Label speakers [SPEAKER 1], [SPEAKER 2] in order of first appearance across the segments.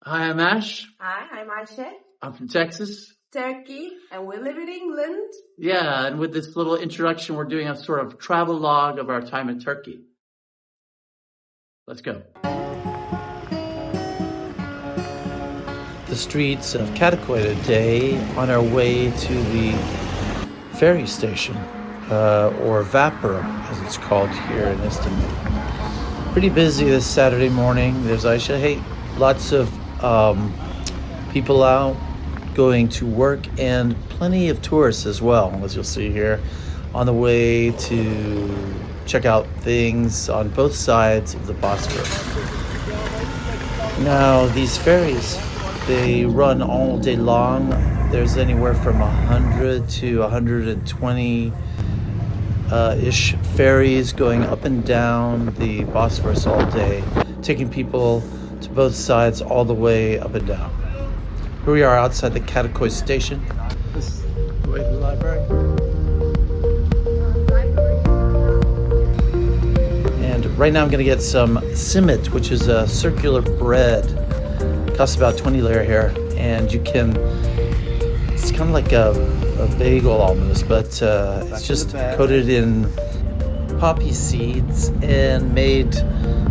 [SPEAKER 1] Hi, I'm Ash.
[SPEAKER 2] Hi, I'm Ayşe.
[SPEAKER 1] I'm from Texas.
[SPEAKER 2] Turkey, and we live in England.
[SPEAKER 1] Yeah, and with this little introduction, we're doing a sort of travel log of our time in Turkey. Let's go. The streets of Kadıköy today on our way to the ferry station, or Vapur, as it's called here in Istanbul. Pretty busy this Saturday morning. There's Ayşe. Hey, lots of people out going to work and plenty of tourists as well, as you'll see here, on the way to check out things on both sides of the Bosphorus. Now, these ferries, they run all day long. There's anywhere from 100 to 120 ish ferries going up and down the Bosphorus all day, taking people to both sides all the way up and down. Here we are outside the Kadıköy station. This is the way to the library. And right now I'm going to get some simit, which is a circular bread. It costs about 20 lira here, and you can, it's kind of like a bagel almost, but it's just coated in poppy seeds and made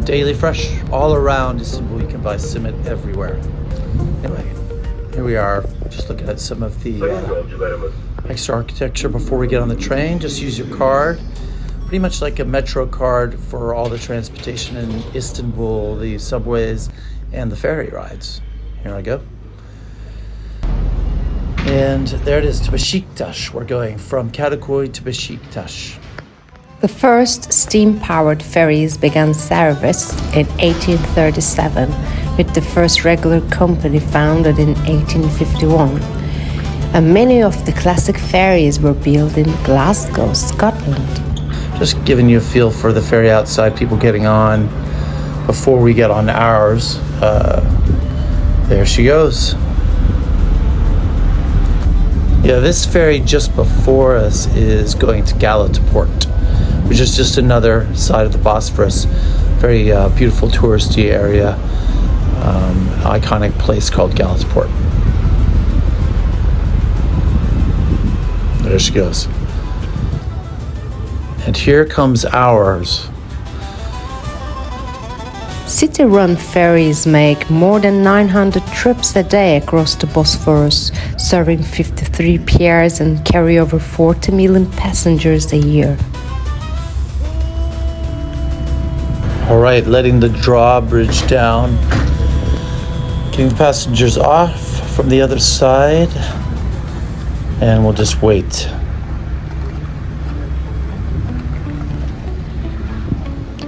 [SPEAKER 1] daily fresh all around Istanbul. You can buy simit everywhere. Anyway, here we are, just looking at some of the extra architecture before we get on the train. Just use your card, pretty much like a metro card for all the transportation in Istanbul, the subways and the ferry rides. Here I go. And there it is, to Beşiktaş. We're going from Kadıköy to Beşiktaş.
[SPEAKER 3] The first steam-powered ferries began service in 1837, with the first regular company founded in 1851. And many of the classic ferries were built in Glasgow, Scotland.
[SPEAKER 1] Just giving you a feel for the ferry outside, people getting on before we get on ours. There she goes. Yeah, this ferry just before us is going to Galataport, which is just another side of the Bosporus. Very beautiful touristy area, iconic place called Galataport. There she goes. And here comes ours.
[SPEAKER 3] City-run ferries make more than 900 trips a day across the Bosphorus, serving 53 piers and carry over 40 million passengers a year.
[SPEAKER 1] All right, letting the drawbridge down, getting the passengers off from the other side, and we'll just wait.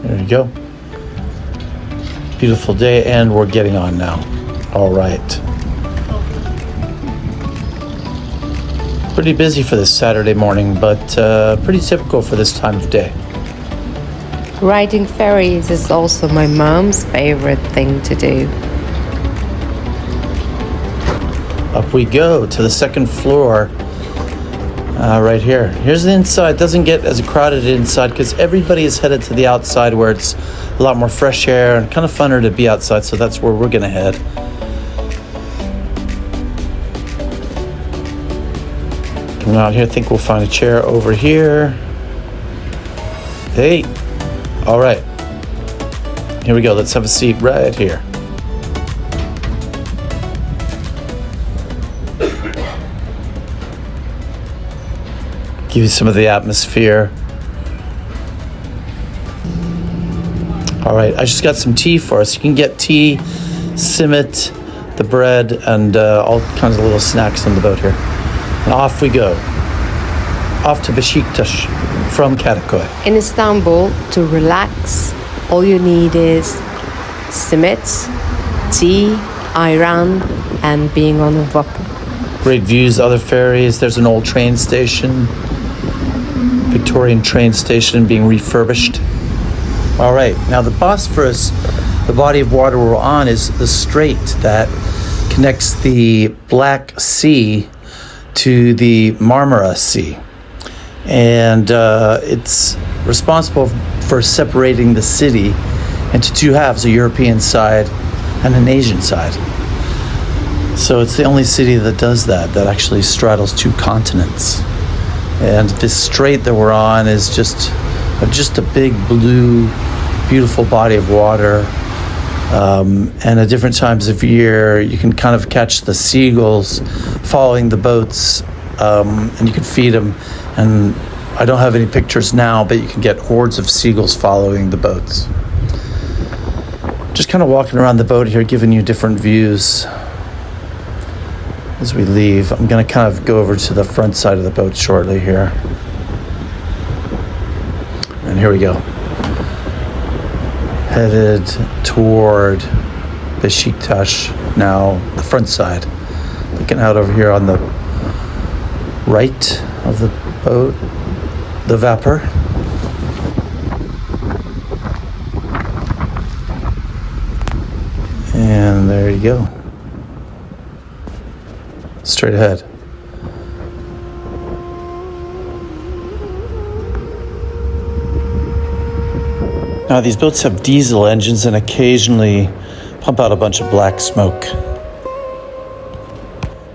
[SPEAKER 1] There you go. Beautiful day, and we're getting on now. All right. Pretty busy for this Saturday morning, but pretty typical for this time of day.
[SPEAKER 3] Riding ferries is also my mom's favorite thing to do.
[SPEAKER 1] Up we go to the second floor, right here. Here's the inside. Doesn't get as crowded inside because everybody is headed to the outside where it's a lot more fresh air and kind of funner to be outside, so that's where we're gonna head. Come out here, I think we'll find a chair over here. Hey, all right. Here we go, let's have a seat right here. Give you some of the atmosphere. All right, I just got some tea for us. You can get tea, simit, the bread, and all kinds of little snacks on the boat here. And off we go. Off to Beşiktaş from Kadıköy.
[SPEAKER 3] In Istanbul, to relax, all you need is simit, tea, ayran, and being on a Vapur.
[SPEAKER 1] Great views, other ferries. There's an old train station, Victorian train station being refurbished. All right, now the Bosporus, the body of water we're on, is the strait that connects the Black Sea to the Marmara Sea. And it's responsible for separating the city into two halves, a European side and an Asian side. So it's the only city that does that, that actually straddles two continents. And this strait that we're on is just a big blue, beautiful body of water. And at different times of year, you can kind of catch the seagulls following the boats, and you can feed them. And I don't have any pictures now, but you can get hordes of seagulls following the boats. Just kind of walking around the boat here, giving you different views as we leave. I'm going to kind of go over to the front side of the boat shortly here. And here we go. Headed toward Beşiktaş now, the front side. Looking out over here on the right of the boat, the Vapur. And there you go. Straight ahead. Now these boats have diesel engines and occasionally pump out a bunch of black smoke.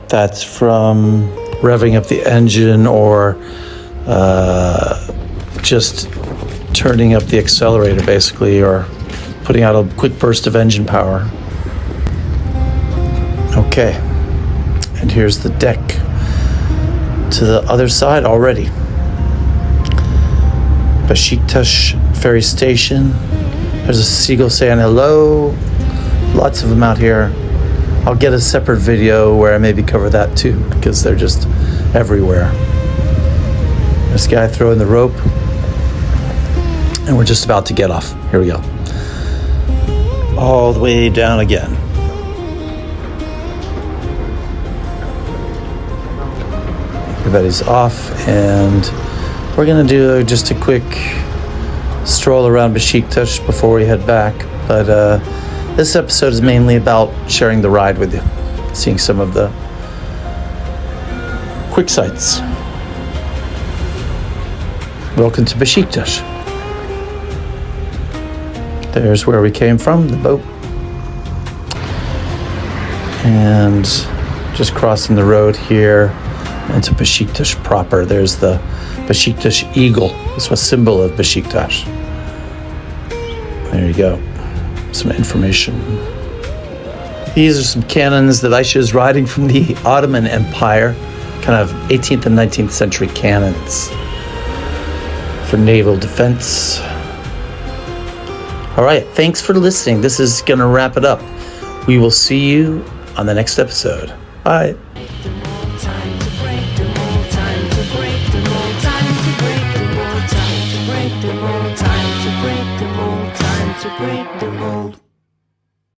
[SPEAKER 1] That's from revving up the engine or just turning up the accelerator basically, or putting out a quick burst of engine power. Okay, and here's the deck to the other side already. Beşiktaş Ferry Station. There's a seagull saying hello. Lots of them out here. I'll get a separate video where I maybe cover that too, because they're just everywhere. This guy throwing the rope. And we're just about to get off. Here we go. All the way down again. Everybody's off, and we're gonna do just a quick stroll around Beşiktaş before we head back. But this episode is mainly about sharing the ride with you, seeing some of the quick sights. Welcome to Beşiktaş. There's where we came from, the boat. And just crossing the road here into Beşiktaş proper. There's the Beşiktaş eagle. It's a symbol of Beşiktaş. There you go. Some information. These are some cannons that Ayşe is riding from the Ottoman Empire. Kind of 18th and 19th century cannons for naval defense. All right, thanks for listening. This is going to wrap it up. We will see you on the next episode. Bye.
[SPEAKER 4] Time to break the mold.